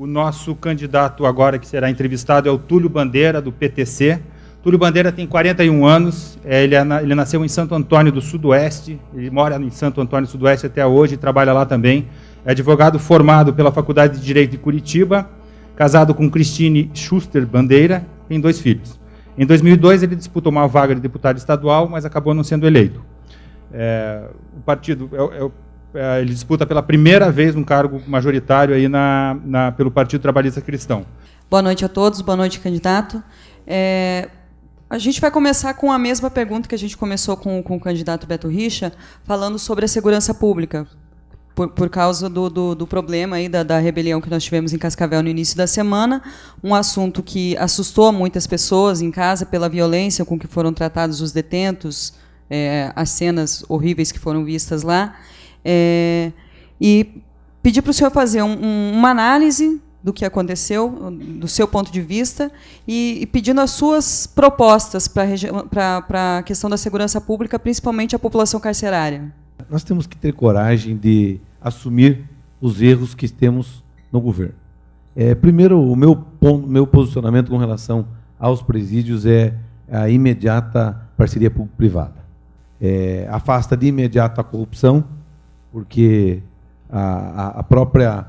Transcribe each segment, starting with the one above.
O nosso candidato agora que será entrevistado é o Túlio Bandeira, do PTC. Túlio Bandeira tem 41 anos, ele nasceu em Santo Antônio do Sudoeste, ele mora em Santo Antônio do Sudoeste até hoje, trabalha lá também. É advogado formado pela Faculdade de Direito de Curitiba, casado com Cristine Schuster Bandeira, tem 2 filhos. Em 2002 ele disputou uma vaga de deputado estadual, mas acabou não sendo eleito. O partido, ele disputa pela primeira vez um cargo majoritário aí pelo Partido Trabalhista Cristão. Boa noite a todos, boa noite, candidato. A gente vai começar com a mesma pergunta que a gente começou com o candidato Beto Richa, falando sobre a segurança pública, por causa do problema aí da rebelião que nós tivemos em Cascavel no início da semana, um assunto que assustou muitas pessoas em casa pela violência com que foram tratados os detentos, as cenas horríveis que foram vistas lá, e pedir para o senhor fazer uma análise do que aconteceu, do seu ponto de vista, e pedindo as suas propostas para a questão da segurança pública, principalmente a população carcerária. Nós temos que ter coragem de assumir os erros que temos no governo. Primeiro, o meu posicionamento com relação aos presídios é a imediata parceria público-privada. Afasta de imediato a corrupção, porque a própria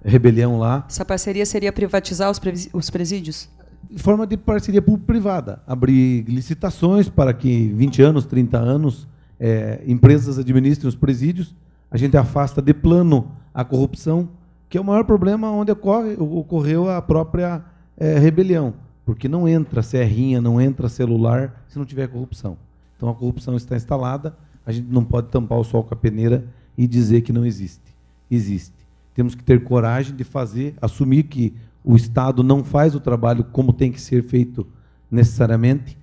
rebelião lá... Essa parceria seria privatizar os presídios? Em forma de parceria público-privada. Abrir licitações para que 20 anos, 30 anos, empresas administrem os presídios. A gente afasta de plano a corrupção, que é o maior problema onde ocorreu a própria rebelião. Porque não entra serrinha, não entra celular, se não tiver corrupção. Então a corrupção está instalada, a gente não pode tampar o sol com a peneira e dizer que não existe. Existe. Temos que ter coragem de assumir que o Estado não faz o trabalho como tem que ser feito necessariamente.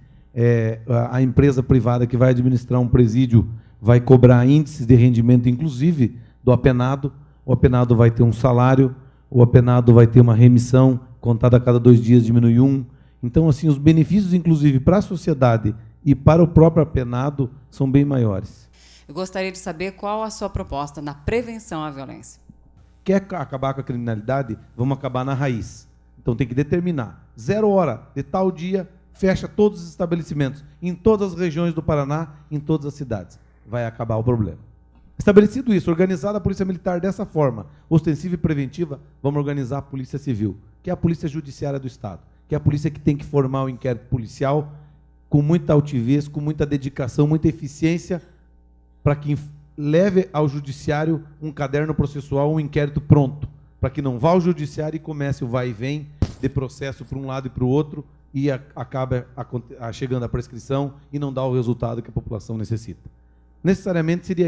A empresa privada que vai administrar um presídio vai cobrar índices de rendimento, inclusive, do apenado. O apenado vai ter um salário, o apenado vai ter uma remissão, contada a cada 2 dias diminui 1. Então, assim, os benefícios, inclusive, para a sociedade e para o próprio apenado, são bem maiores. Eu gostaria de saber qual a sua proposta na prevenção à violência. Quer acabar com a criminalidade? Vamos acabar na raiz. Então tem que determinar. 0 hora de tal dia, fecha todos os estabelecimentos, em todas as regiões do Paraná, em todas as cidades. Vai acabar o problema. Estabelecido isso, organizada a Polícia Militar dessa forma, ostensiva e preventiva, vamos organizar a Polícia Civil, que é a Polícia Judiciária do Estado, que é a polícia que tem que formar o inquérito policial com muita altivez, com muita dedicação, muita eficiência, para que leve ao judiciário um caderno processual, um inquérito pronto, para que não vá ao judiciário e comece o vai e vem de processo para um lado e para o outro e acabe chegando à prescrição e não dá o resultado que a população necessita. Necessariamente seria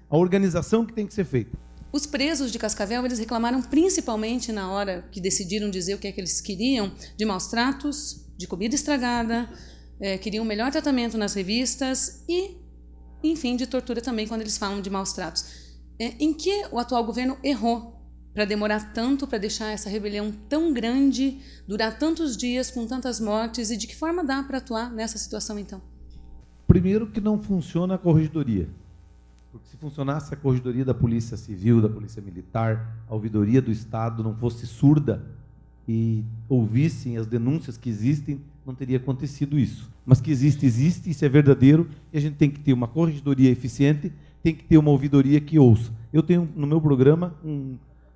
a organização que tem que ser feita. Os presos de Cascavel, eles reclamaram principalmente na hora que decidiram dizer o que é que eles queriam, de maus tratos, de comida estragada, queriam melhor tratamento nas revistas e, enfim, de tortura também, quando eles falam de maus tratos. Em que o atual governo errou para demorar tanto, para deixar essa rebelião tão grande, durar tantos dias, com tantas mortes, e de que forma dá para atuar nessa situação, então? Primeiro que não funciona a corregedoria. Porque se funcionasse a corregedoria da Polícia Civil, da Polícia Militar, a ouvidoria do Estado não fosse surda e ouvissem as denúncias que existem, não teria acontecido isso. Mas que existe, isso é verdadeiro, e a gente tem que ter uma corregedoria eficiente, tem que ter uma ouvidoria que ouça. Eu tenho no meu programa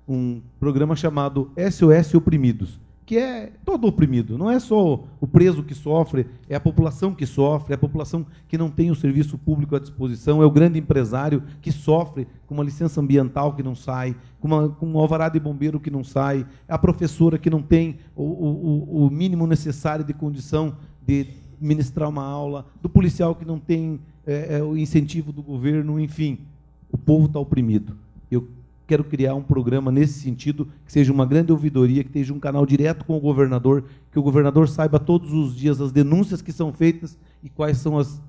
um programa chamado SOS Oprimidos, que é todo oprimido, não é só o preso que sofre, é a população que sofre, é a população que não tem o serviço público à disposição, é o grande empresário que sofre com uma licença ambiental que não sai, com um alvará de bombeiro que não sai, é a professora que não tem o mínimo necessário de condição de ministrar uma aula, do policial que não tem o incentivo do governo, enfim, o povo está oprimido. Eu quero criar um programa nesse sentido, que seja uma grande ouvidoria, que esteja um canal direto com o governador, que o governador saiba todos os dias as denúncias que são feitas e quais são as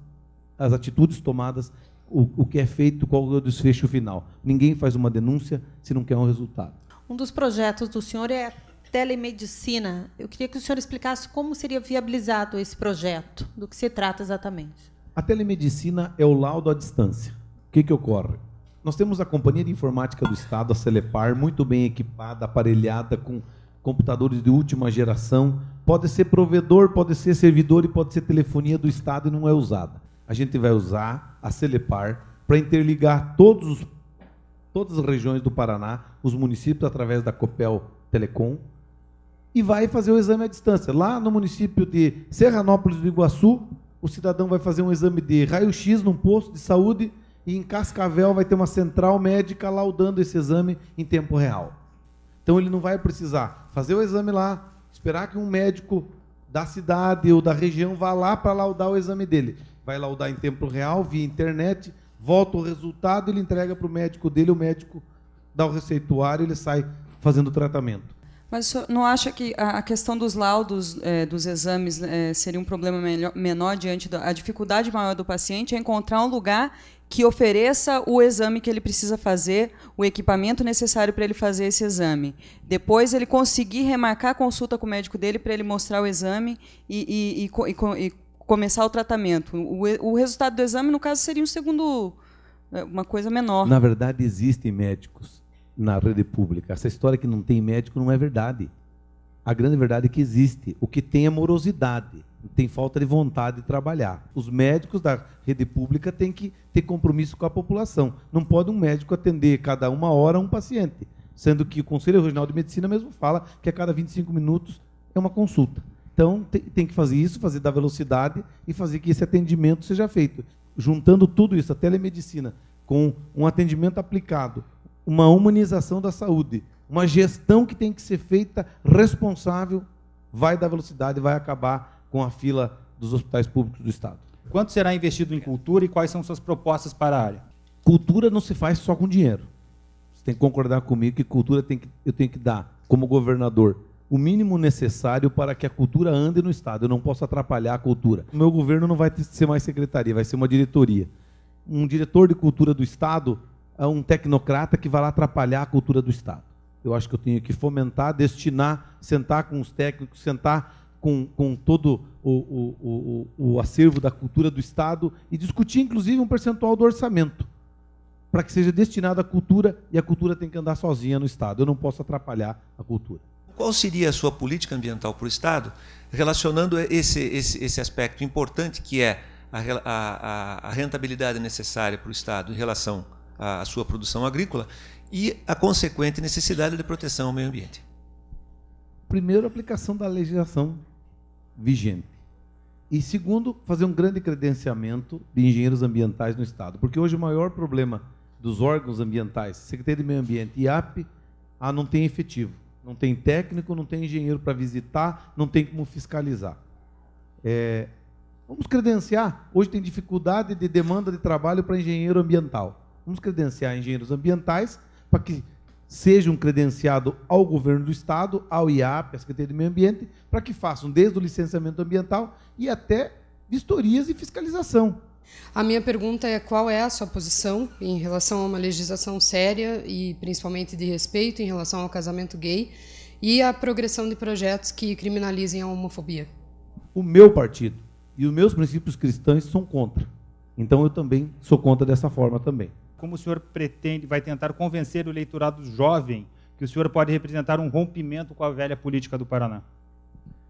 atitudes tomadas, o que é feito, qual é o desfecho final. Ninguém faz uma denúncia se não quer um resultado. Um dos projetos do senhor é a telemedicina. Eu queria que o senhor explicasse como seria viabilizado esse projeto, do que se trata exatamente. A telemedicina é o laudo à distância. O que ocorre? Nós temos a Companhia de Informática do Estado, a Celepar, muito bem equipada, aparelhada, com computadores de última geração, pode ser provedor, pode ser servidor e pode ser telefonia do Estado e não é usada. A gente vai usar a Celepar para interligar todas as regiões do Paraná, os municípios, através da Copel Telecom, e vai fazer o exame à distância. Lá no município de Serranópolis do Iguaçu, o cidadão vai fazer um exame de raio-x num posto de saúde e em Cascavel vai ter uma central médica laudando esse exame em tempo real. Então ele não vai precisar fazer o exame lá, esperar que um médico da cidade ou da região vá lá para laudar o exame dele. Vai laudar em tempo real, via internet, volta o resultado, ele entrega para o médico dele, o médico dá o receituário e ele sai fazendo o tratamento. Mas o senhor não acha que a questão dos laudos dos exames seria um problema menor diante da dificuldade maior do paciente é encontrar um lugar que ofereça o exame que ele precisa fazer, o equipamento necessário para ele fazer esse exame. Depois ele conseguir remarcar a consulta com o médico dele para ele mostrar o exame e começar o tratamento. O resultado do exame, no caso, seria uma coisa menor. Na verdade, existem médicos na rede pública. Essa história que não tem médico não é verdade. A grande verdade é que existe. O que tem é morosidade, tem falta de vontade de trabalhar. Os médicos da rede pública têm que ter compromisso com a população. Não pode um médico atender cada 1 hora um paciente, sendo que o Conselho Regional de Medicina mesmo fala que a cada 25 minutos é uma consulta. Então, tem que fazer isso, fazer da velocidade e fazer que esse atendimento seja feito. Juntando tudo isso, a telemedicina, com um atendimento aplicado, uma humanização da saúde, uma gestão que tem que ser feita responsável, vai dar velocidade, vai acabar com a fila dos hospitais públicos do Estado. Quanto será investido em cultura e quais são suas propostas para a área? Cultura não se faz só com dinheiro. Você tem que concordar comigo que cultura eu tenho que dar, como governador, o mínimo necessário para que a cultura ande no Estado. Eu não posso atrapalhar a cultura. O meu governo não vai ser mais secretaria, vai ser uma diretoria. Um diretor de cultura do Estado é um tecnocrata que vai lá atrapalhar a cultura do Estado. Eu acho que eu tenho que fomentar, destinar, sentar com os técnicos, sentar com todo o acervo da cultura do Estado e discutir, inclusive, um percentual do orçamento para que seja destinado à cultura, e a cultura tem que andar sozinha no Estado. Eu não posso atrapalhar a cultura. Qual seria a sua política ambiental para o Estado, relacionando esse aspecto importante que é a rentabilidade necessária para o Estado em relação à sua produção agrícola e a consequente necessidade de proteção ao meio ambiente? Primeiro, a aplicação da legislação vigente. E segundo, fazer um grande credenciamento de engenheiros ambientais no Estado. Porque hoje o maior problema dos órgãos ambientais, Secretaria de Meio Ambiente e IAP, não tem efetivo. Não tem técnico, não tem engenheiro para visitar, não tem como fiscalizar. Vamos credenciar. Hoje tem dificuldade de demanda de trabalho para engenheiro ambiental. Vamos credenciar engenheiros ambientais para que sejam credenciados ao governo do Estado, ao IAP, à Secretaria de Meio Ambiente, para que façam desde o licenciamento ambiental e até vistorias e fiscalização. A minha pergunta é qual é a sua posição em relação a uma legislação séria e principalmente de respeito em relação ao casamento gay e a progressão de projetos que criminalizem a homofobia? O meu partido e os meus princípios cristãos são contra. Então eu também sou contra dessa forma também. Como o senhor vai tentar convencer o eleitorado jovem que o senhor pode representar um rompimento com a velha política do Paraná?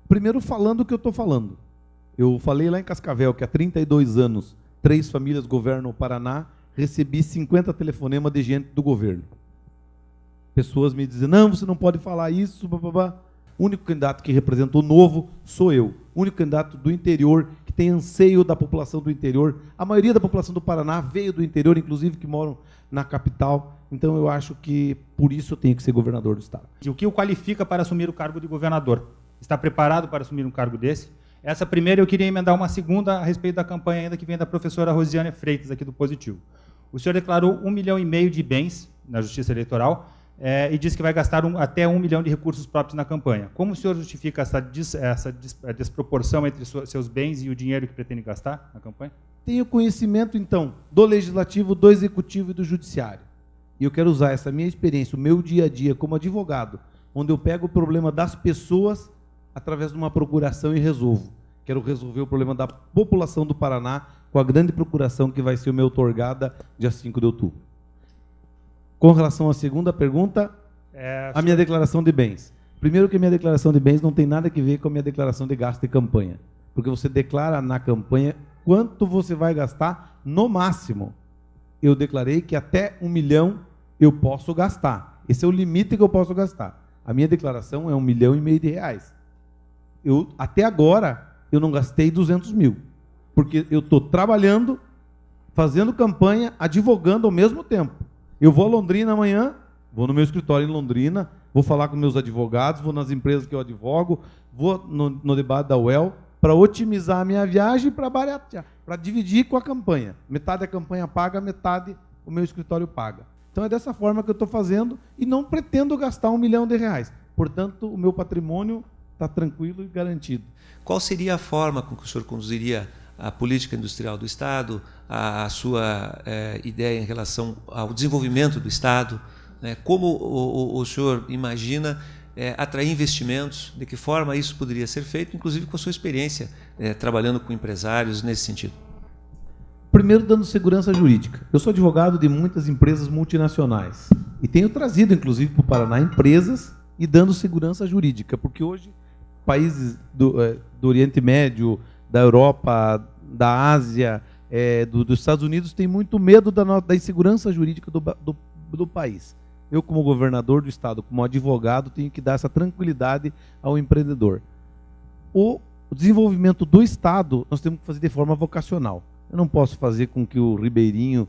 Primeiro, falando o que eu estou falando. Eu falei lá em Cascavel que há 32 anos 3 famílias governam o Paraná, recebi 50 telefonemas de gente do governo. Pessoas me dizem, não, você não pode falar isso, bababá. O único candidato que representa o novo sou eu. O único candidato do interior que tem anseio da população do interior. A maioria da população do Paraná veio do interior, inclusive que moram na capital. Então eu acho que por isso eu tenho que ser governador do Estado. E o que o qualifica para assumir o cargo de governador? Está preparado para assumir um cargo desse? Essa primeira eu queria emendar uma segunda a respeito da campanha ainda que vem da professora Rosiane Freitas, aqui do Positivo. O senhor declarou 1,5 milhão de bens na Justiça Eleitoral e disse que vai gastar até 1 milhão de recursos próprios na campanha. Como o senhor justifica essa desproporção entre seus bens e o dinheiro que pretende gastar na campanha? Tenho conhecimento, então, do Legislativo, do Executivo e do Judiciário. E eu quero usar essa minha experiência, o meu dia a dia como advogado, onde eu pego o problema das pessoas através de uma procuração e resolvo. Quero resolver o problema da população do Paraná com a grande procuração que vai ser me outorgada dia 5 de outubro. Com relação à segunda pergunta, a minha declaração de bens. Primeiro que a minha declaração de bens não tem nada a ver com a minha declaração de gasto de campanha. Porque você declara na campanha quanto você vai gastar no máximo. Eu declarei que até 1 milhão eu posso gastar. Esse é o limite que eu posso gastar. A minha declaração é R$1,5 milhão. Até agora, eu não gastei 200 mil. Porque eu estou trabalhando, fazendo campanha, advogando ao mesmo tempo. Eu vou a Londrina amanhã, vou no meu escritório em Londrina, vou falar com meus advogados, vou nas empresas que eu advogo, vou no debate da UEL, para otimizar a minha viagem e para baratear, para dividir com a campanha. Metade da campanha paga, metade o meu escritório paga. Então é dessa forma que eu estou fazendo e não pretendo gastar R$1 milhão. Portanto, o meu patrimônio está tranquilo e garantido. Qual seria a forma com que o senhor conduziria a política industrial do Estado, a sua ideia em relação ao desenvolvimento do Estado? Como o senhor imagina atrair investimentos? De que forma isso poderia ser feito, inclusive com a sua experiência trabalhando com empresários nesse sentido? Primeiro, dando segurança jurídica. Eu sou advogado de muitas empresas multinacionais e tenho trazido, inclusive, para o Paraná empresas e dando segurança jurídica, porque hoje países do Oriente Médio, da Europa, da Ásia, dos Estados Unidos têm muito medo da insegurança jurídica do país. Eu, como governador do Estado, como advogado, tenho que dar essa tranquilidade ao empreendedor. O desenvolvimento do Estado, nós temos que fazer de forma vocacional. Eu não posso fazer com que o ribeirinho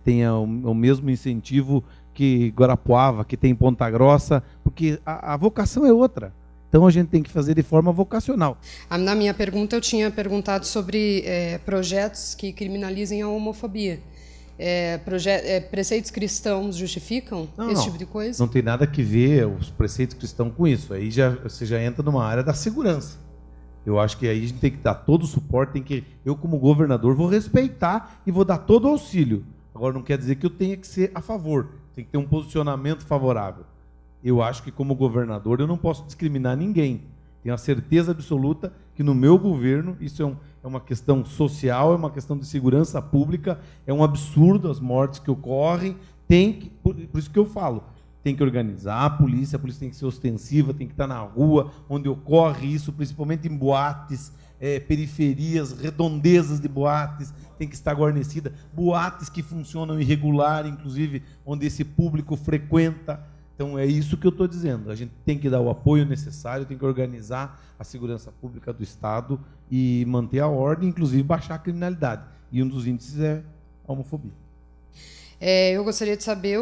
tenha o mesmo incentivo que Guarapuava, que tem em Ponta Grossa, porque a vocação é outra. Então, a gente tem que fazer de forma vocacional. Na minha pergunta, eu tinha perguntado sobre projetos que criminalizem a homofobia. Preceitos cristãos justificam esse tipo de coisa? Não tem nada que ver os preceitos cristãos com isso. Aí você já entra numa área da segurança. Eu acho que aí a gente tem que dar todo o suporte, eu, como governador, vou respeitar e vou dar todo o auxílio. Agora, não quer dizer que eu tenha que ser a favor, tem que ter um posicionamento favorável. Eu acho que, como governador, eu não posso discriminar ninguém. Tenho a certeza absoluta que no meu governo, isso é uma questão social, é uma questão de segurança pública, é um absurdo as mortes que ocorrem, por isso que eu falo, tem que organizar a polícia tem que ser ostensiva, tem que estar na rua, onde ocorre isso, principalmente em boates, periferias, redondezas de boates, tem que estar guarnecida, boates que funcionam irregular, inclusive, onde esse público frequenta. Então, é isso que eu estou dizendo. A gente tem que dar o apoio necessário, tem que organizar a segurança pública do Estado e manter a ordem, inclusive baixar a criminalidade. E um dos índices é a homofobia. Eu gostaria de saber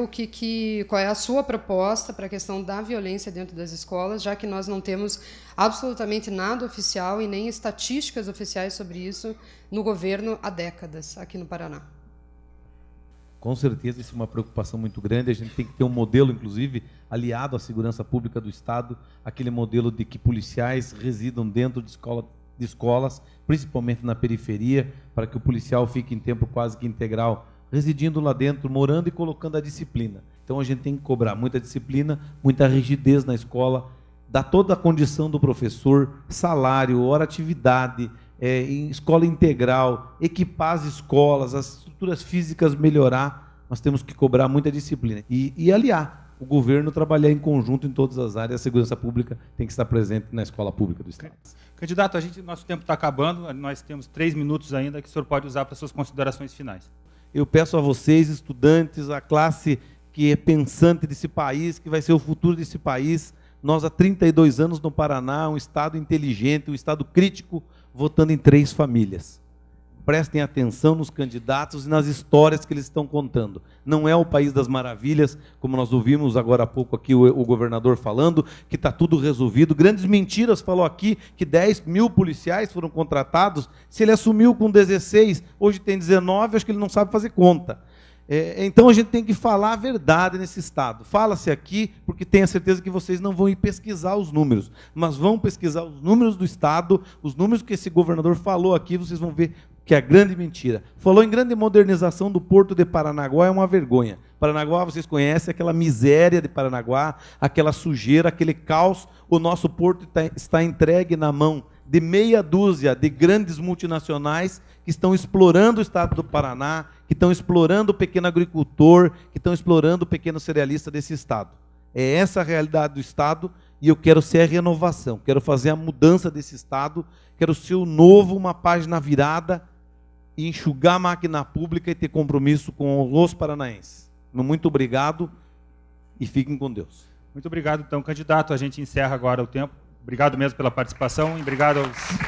qual é a sua proposta para a questão da violência dentro das escolas, já que nós não temos absolutamente nada oficial e nem estatísticas oficiais sobre isso no governo há décadas aqui no Paraná. Com certeza, isso é uma preocupação muito grande. A gente tem que ter um modelo, inclusive, aliado à segurança pública do Estado, aquele modelo de que policiais residam dentro de escolas, principalmente na periferia, para que o policial fique em tempo quase que integral, residindo lá dentro, morando e colocando a disciplina. Então, a gente tem que cobrar muita disciplina, muita rigidez na escola, dar toda a condição do professor, salário, hora atividade, em escola integral, equipar as escolas, as estruturas físicas melhorar. Nós temos que cobrar muita disciplina e aliar o governo, trabalhar em conjunto em todas as áreas. A segurança pública tem que estar presente na escola pública do Estado. Candidato, nosso tempo está acabando, nós temos 3 minutos ainda que o senhor pode usar para suas considerações finais. Eu peço a vocês, estudantes, a classe que é pensante desse país, que vai ser o futuro desse país. Nós, há 32 anos no Paraná, um Estado inteligente, um Estado crítico, votando em 3 famílias. Prestem atenção nos candidatos e nas histórias que eles estão contando. Não é o país das maravilhas, como nós ouvimos agora há pouco aqui o governador falando, que está tudo resolvido. Grandes mentiras, falou aqui que 10 mil policiais foram contratados. Se ele assumiu com 16, hoje tem 19, acho que ele não sabe fazer conta. Então a gente tem que falar a verdade nesse Estado. Fala-se aqui, porque tenho a certeza que vocês não vão ir pesquisar os números, mas vão pesquisar os números do Estado, os números que esse governador falou aqui, vocês vão ver que é a grande mentira. Falou em grande modernização do Porto de Paranaguá, é uma vergonha. Paranaguá, vocês conhecem aquela miséria de Paranaguá, aquela sujeira, aquele caos. O nosso porto está entregue na mão de meia dúzia de grandes multinacionais que estão explorando o Estado do Paraná, que estão explorando o pequeno agricultor, que estão explorando o pequeno cerealista desse Estado. É essa a realidade do Estado e eu quero ser a renovação, quero fazer a mudança desse Estado, quero ser o novo, uma página virada, e enxugar a máquina pública e ter compromisso com os paranaenses. Muito obrigado e fiquem com Deus. Muito obrigado, então, candidato. A gente encerra agora o tempo. Obrigado mesmo pela participação. Obrigado aos